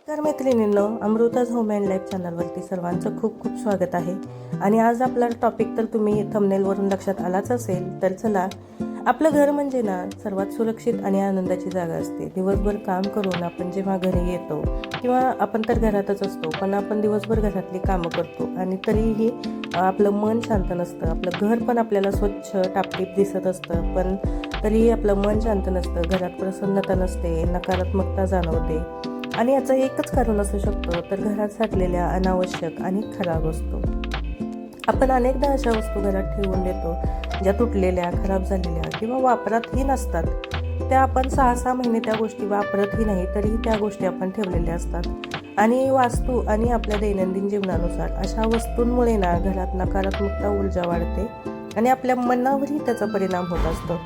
तर मैत्रिणींनो, अमृताज home and life चॅनलवरती सर्वांचं खूप खूप स्वागत आहे. आणि आज आपला टॉपिक तर तुम्ही थंबनेलवरून लक्षात आलाच असेल. तर चला, आपलं घर म्हणजे ना सर्वात सुरक्षित आणि आनंदाची जागा असते. दिवसभर काम करून आपण जेव्हा घरी येतो किंवा आपण तर घरातच असतो, पण आपण दिवसभर घरातली कामं करतो आणि तरीही आपलं मन शांत नसतं. आपलं घर पण आपल्याला स्वच्छ टापटीप दिसत असतं, पण तरीही आपलं मन शांत नसतं. घरात प्रसन्नता नसते, नकारात्मकता जाणवते. आणि याचं एकच कारण असू शकतं, तर घरात साठलेल्या अनावश्यक आणि खराब वस्तू. आपण अनेकदा अशा वस्तू घरात ठेवून देतो ज्या तुटलेल्या, खराब झालेल्या किंवा वापरातही नसतात. त्या आपण 6-6 महिने त्या गोष्टी वापरतही नाही, तरीही त्या गोष्टी आपण ठेवलेल्या असतात. आणि वास्तू आणि आपल्या दैनंदिन जीवनानुसार अशा वस्तूंमुळे ना घरात नकारात्मकता, ऊर्जा वाढते आणि आपल्या मनावरही त्याचा परिणाम होत असतो.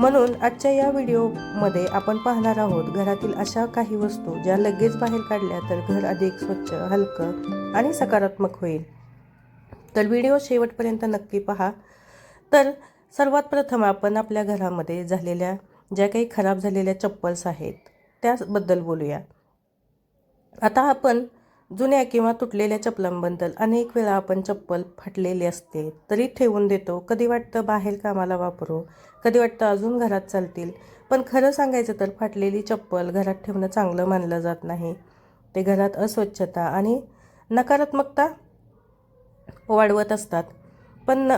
म्हणून आजच्या या व्हिडिओमध्ये आपण पाहणार आहोत घरातील अशा काही वस्तू ज्या लगेच बाहेर काढल्या तर घर अधिक स्वच्छ, हलकं आणि सकारात्मक होईल. तर व्हिडिओ शेवटपर्यंत नक्की पहा. तर सर्वात प्रथम आपण आपल्या घरामध्ये झालेल्या ज्या काही खराब झालेल्या चप्पल्स आहेत त्याबद्दल बोलूया. आता आपण जुन्या किंवा तुटलेल्या चपलांबद्दल अनेक वेळा आपण चप्पल फाटलेली असते तरी ठेवून देतो. कधी वाटतं बाहेर कामाला वापरू, कधी वाटतं अजून घरात चालतील. पण खरं सांगायचं तर फाटलेली चप्पल घरात ठेवणं चांगलं मानलं जात नाही. ते घरात अस्वच्छता आणि नकारात्मकता वाढवत असतात. पण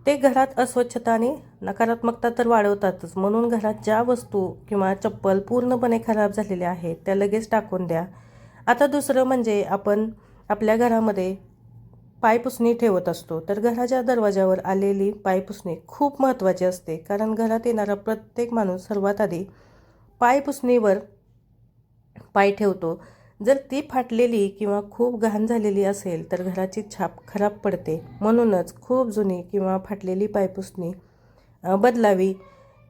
ते घरात अस्वच्छता आणि नकारात्मकता तर वाढवतातच. म्हणून घरात ज्या वस्तू किंवा चप्पल पूर्णपणे खराब झालेल्या आहेत त्या लगेच टाकून द्या. आता दुसरं म्हणजे आपण आपल्या घरामध्ये पायपुसणी ठेवत असतो. तर घराच्या दरवाजावर आलेली पायपुसणी खूप महत्त्वाची असते, कारण घरात येणारा प्रत्येक माणूस सर्वात आधी पायपुसणीवर पाय ठेवतो. जर ती फाटलेली किंवा खूप घाण झालेली असेल तर घराची छाप खराब पडते. म्हणूनच खूप जुनी किंवा फाटलेली पायपुसणी बदलावी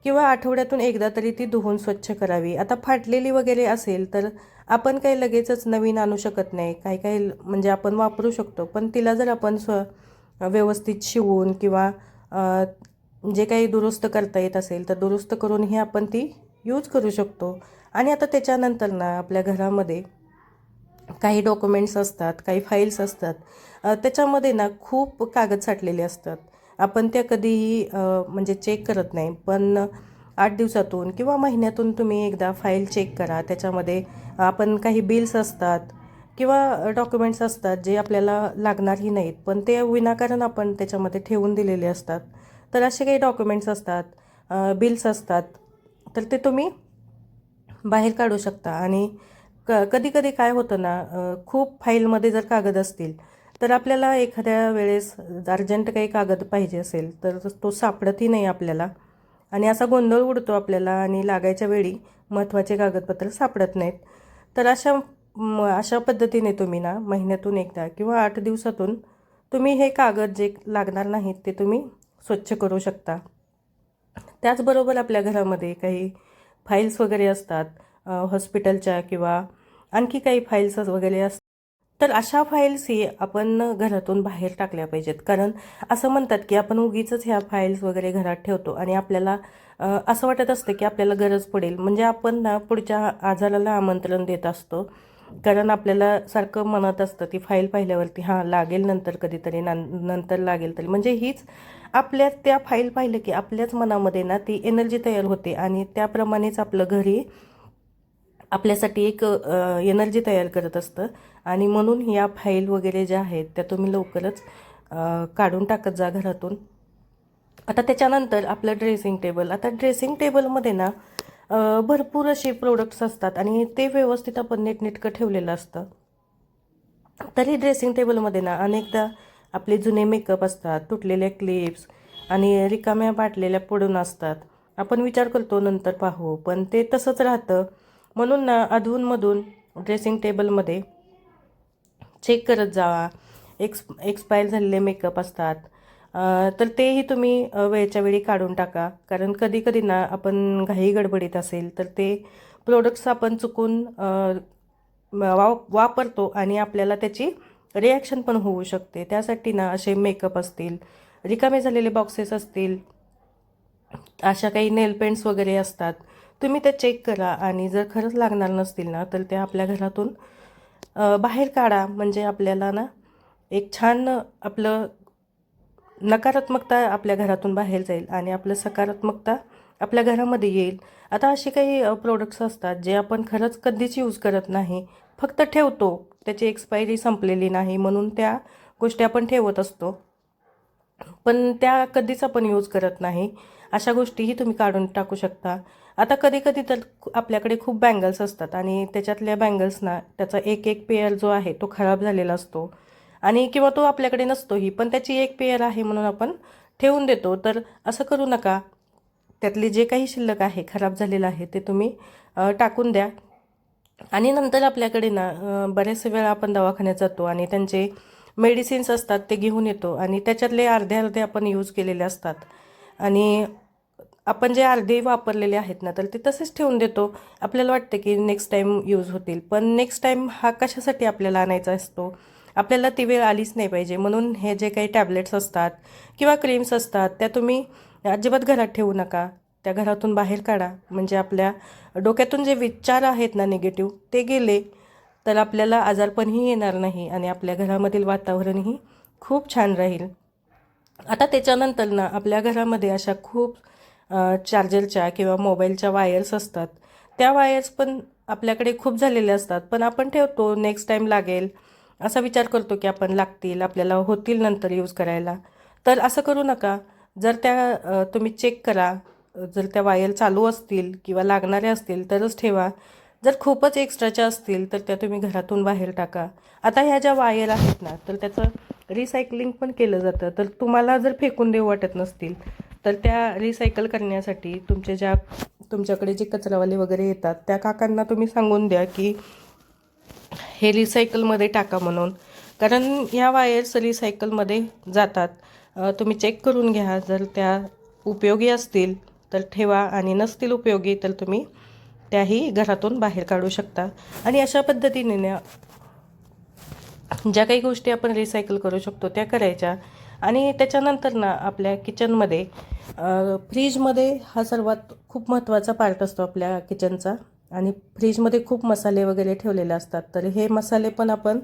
किंवा आठवड्यातून एकदा तरी ती धुवून स्वच्छ करावी. आता फाटलेली वगैरे असेल तर आपण काही लगेचच नवीन आणू शकत नाही. काही काही म्हणजे आपण वापरू शकतो, पण तिला जर आपण व्यवस्थित शिवून किंवा जे काही दुरुस्त करता येत असेल तर दुरुस्त करूनही आपण ती यूज करू शकतो. आणि आता त्याच्यानंतर ना आपल्या घरामध्ये काही डॉक्युमेंट्स असतात, काही फाईल्स असतात. त्याच्यामध्ये ना खूप कागद साठलेले असतात. आपण त्या कधीही म्हणजे चेक करत नाही. पण 8 दिवसातून किंवा महिन्यातून तुम्ही एकदा फाईल चेक करा. त्याच्यामध्ये आपण काही बिल्स असतात किंवा डॉक्युमेंट्स असतात जे आपल्याला लागणारही नाहीत, पण ते विनाकारण आपण त्याच्यामध्ये ठेवून दिलेले असतात. तर असे काही डॉक्युमेंट्स असतात, बिल्स असतात, तर ते तुम्ही बाहेर काढू शकता. आणि कधी कधी काय होतं ना, खूप फाईलमध्ये जर कागद असतील तर आपल्याला एखाद्या वेळेस अर्जंट काही कागद पाहिजे असेल तर तो सापडतही नाही आपल्याला, आणि असा गोंधळ उडतो आपल्याला आणि लागायच्या वेळी महत्त्वाचे कागदपत्र सापडत नाहीत. तर अशा पद्धतीने तुम्ही ना महिन्यातून एकदा किंवा 8 दिवसातून तुम्ही हे कागद जे लागणार नाहीत ते तुम्ही स्वच्छ करू शकता. त्याचबरोबर आपल्या घरामध्ये काही फाईल्स वगैरे असतात, हॉस्पिटलच्या किंवा आणखी काही फाईल्स वगैरे असतात. तर अशा फाईल्सही आपण घरातून बाहेर टाकल्या पाहिजेत. कारण असं म्हणतात की आपण उगीचच ह्या फाईल्स वगैरे घरात ठेवतो आणि आपल्याला असं वाटत असतं की आपल्याला गरज पडेल. म्हणजे आपण ना पुढच्या आजाराला आमंत्रण देत असतो, कारण आपल्याला सारखं म्हणत असतं ती फाईल पाहिल्यावरती हां लागेल नंतर कधीतरी, नंतर लागेल तरी. म्हणजे हीच आपल्या त्या फाईल पाहिलं की आपल्याच मनामध्ये ना ती एनर्जी तयार होते आणि त्याप्रमाणेच आपलं घरी आपल्यासाठी एक एनर्जी तयार करत असतं. आणि म्हणून या फाईल वगैरे ज्या आहेत त्या तुम्ही लवकरच काढून टाकत जा घरातून. आता त्याच्यानंतर आपलं ड्रेसिंग टेबल. आता ड्रेसिंग टेबलमध्ये ना भरपूर असे प्रोडक्ट्स असतात आणि ते व्यवस्थित आपण नीटनेटकं ठेवलेलं असतं. तरी ड्रेसिंग टेबलमध्ये ना अनेकदा आपले जुने मेकअप असतात, तुटलेले क्लिप्स आणि रिकाम्या बाटलेल्या पडून असतात. आपण विचार करतो नंतर पाहू, पण ते तसंच राहतं. म्हणून ना अधूनमधून ड्रेसिंग टेबलमध्ये चेक करत जावा. एक्सपायर झालेले मेकअप असतात तर तेही तुम्ही वेळच्या वेळी काढून टाका. कारण कधी कधी ना आपण घाई गडबडीत असेल तर ते प्रोडक्ट्स आपण चुकून वापरतो आणि आपल्याला त्याची रिॲक्शन पण होऊ शकते. त्यासाठी ना असे मेकअप असतील, रिकामे झालेले बॉक्सेस असतील, अशा काही नेल पेंट्स वगैरे असतात तुम्ही ते चेक करा आणि जर खरंच लागणार नसतील ना तर त्या आपल्या घरातून बाहेर काढा. म्हणजे आपल्याला ना एक छान आपलं नकारात्मकता आपल्या घरातून बाहेर जाईल आणि आपलं सकारात्मकता आपल्या घरामध्ये येईल. आता असे काही प्रोडक्ट्स असतात जे आपण खरंच कधीच यूज करत नाही, फक्त ठेवतो. त्याची एक्सपायरी संपलेली नाही म्हणून त्या गोष्टी आपण ठेवत असतो, पण त्या कधीच आपण यूज करत नाही. अशा गोष्टीही तुम्ही काढून टाकू शकता. आता कधी-कधी तर आपल्याकडे खूप बँगल्स असतात आणि त्याच्यातल्या बँगल्सना त्याचा एक पेअर जो आहे तो खराब झालेला असतो आणि किंवा तो आपल्याकडे नसतोही, पण त्याची एक पेअर आहे म्हणून आपण ठेवून देतो. तर असं करू नका. त्यातले जे काही शिल्लक आहे, खराब झालेलं आहे, ते तुम्ही टाकून द्या. आणि नंतर आपल्याकडे ना बऱ्याच वेळा आपण दवाखान्यात जातो आणि त्यांचे मेडिसिन्स असतात ते घेऊन येतो आणि त्याच्यातले अर्धे आपण यूज केलेले असतात आणि आपण जे अर्धे वापरलेले आहेत ना तर ते तसेच ठेवून देतो. आपल्याला वाटतं की नेक्स्ट टाईम यूज होतील, पण नेक्स्ट टाईम हा कशासाठी आपल्याला आणायचा असतो? आपल्याला ती वेळ आलीच नाही पाहिजे. म्हणून हे जे काही टॅबलेट्स असतात किंवा क्रीम्स असतात त्या तुम्ही अजिबात घरात ठेवू नका. त्या घरातून बाहेर काढा. म्हणजे आपल्या डोक्यातून जे विचार आहेत ना निगेटिव्ह ते गेले तर आपल्याला आजारपणही येणार नाही आणि आपल्या घरामधील वातावरणही खूप छान राहील. आता त्याच्यानंतर ना आपल्या घरामध्ये अशा खूप चार्जरच्या किंवा मोबाईलच्या वायर्स असतात. त्या वायर्स पण आपल्याकडे खूप झालेल्या असतात, पण आपण ठेवतो नेक्स्ट टाईम लागेल असा विचार करतो की आपण लागतील, आपल्याला होतील नंतर यूज करायला. तर असं करू नका. जर त्या तुम्ही चेक करा. जर त्या वायर चालू असतील किंवा लागणाऱ्या असतील तरच ठेवा. जर खूपच एक्स्ट्राच्या असतील तर त्या तुम्ही घरातून बाहेर टाका. आता ह्या ज्या वायर आहेत ना तर त्याचं रिसायकलिंग पण केलं जातं. तर तुम्हाला जर फेकून देऊ वाटत नसतील तर त्या रिसायकल करण्यासाठी तुमच्याकडे जे कचरावाले वगैरे येतात त्या काकांना तुम्ही सांगून द्या की हे रिसायकलमध्ये टाका म्हणून. कारण ह्या वायर्स रिसायकलमध्ये जातात. तुम्ही चेक करून घ्या. जर त्या उपयोगी असतील तर ठेवा आणि नसतील उपयोगी तर तुम्ही त्याही घरातून बाहेर काढू शकता. आणि अशा पद्धतीने ना ज्या काही गोष्टी आपण रिसायकल करू शकतो त्या करायच्या. आणि त्याच्यानंतर ना आपल्या किचनमध्ये फ्रीजमध्ये हा सर्वात खूप महत्त्वाचा पार्ट असतो आपल्या किचनचा. आणि फ्रीजमध्ये खूप मसाले वगैरे ठेवलेले असतात. तर हे मसाले पण आपण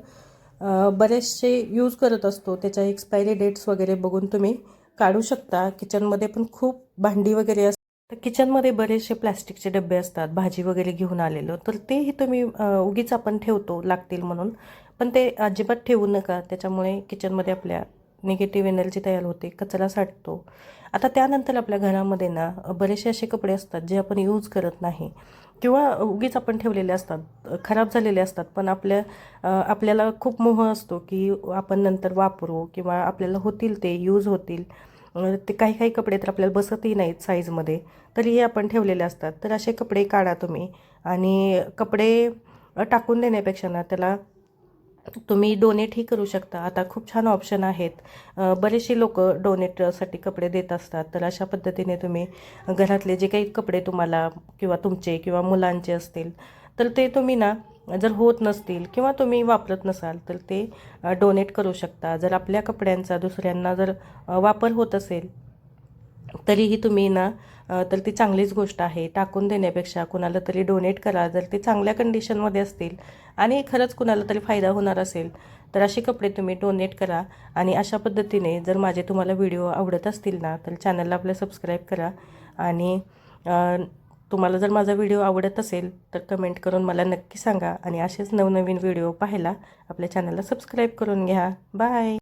बरेचसे यूज करत असतो. त्याच्या एक्सपायरी डेट्स वगैरे बघून तुम्ही काढू शकता. किचनमध्ये पण खूप भांडी वगैरे असतात. तर किचनमध्ये बरेचसे प्लॅस्टिकचे डबे असतात भाजी वगैरे घेऊन आलेलं, तर तेही तुम्ही उगीच आपण ठेवतो लागतील म्हणून, पण ते अजिबात ठेवू नका. त्याच्यामुळे किचनमध्ये आपल्या निगेटिव्ह एनर्जी तयार होते, कचरा साठतो. आता त्यानंतर आपल्या घरामध्ये ना बरेचसे असे कपडे असतात जे आपण यूज करत नाही किंवा उगीच आपण ठेवलेले असतात, खराब झालेले असतात, पण आपल्याला खूप मोह असतो की आपण नंतर वापरू किंवा आपल्याला होतील, ते यूज होतील. ते काही काही कपडे तर आपल्याला बसतही नाहीत साईजमध्ये, तरीही आपण ठेवलेले असतात. तर असे कपडे काढा तुम्ही आणि कपडे टाकून देण्यापेक्षा ना त्याला तुम्ही डोनेटही करू शकता. आता खूप छान ऑप्शन आहेत. बरेचसे लोक डोनेटसाठी कपडे देत असतात. तर अशा पद्धतीने तुम्ही घरातले जे काही कपडे तुम्हाला किंवा तुमचे किंवा मुलांचे असतील तर ते तुम्ही ना जर होत नसतील किंवा तुम्ही वापरत नसाल तर ते डोनेट करू शकता. जर आपल्या कपड्यांचा दुसऱ्यांना जर वापर होत असेल तरीही तुम्ही ना तर ती चांगलीच गोष्ट आहे. टाकून देण्यापेक्षा कुणाला तरी डोनेट करा. जर ते चांगल्या कंडिशनमध्ये असतील आणि खरंच कुणाला तरी फायदा होणार असेल तर असे कपडे तुम्ही डोनेट करा. आणि अशा पद्धतीने जर माझे तुम्हाला व्हिडिओ आवडत असतील ना तर चॅनलला आपलं सबस्क्राईब करा. आणि तुम्हाला जर माझा व्हिडिओ आवडत असेल तर कमेंट करून मला नक्की सांगा. आणि असेच नवनवीन व्हिडिओ पाहायला आपल्या चॅनलला सबस्क्राईब करून घ्या. बाय.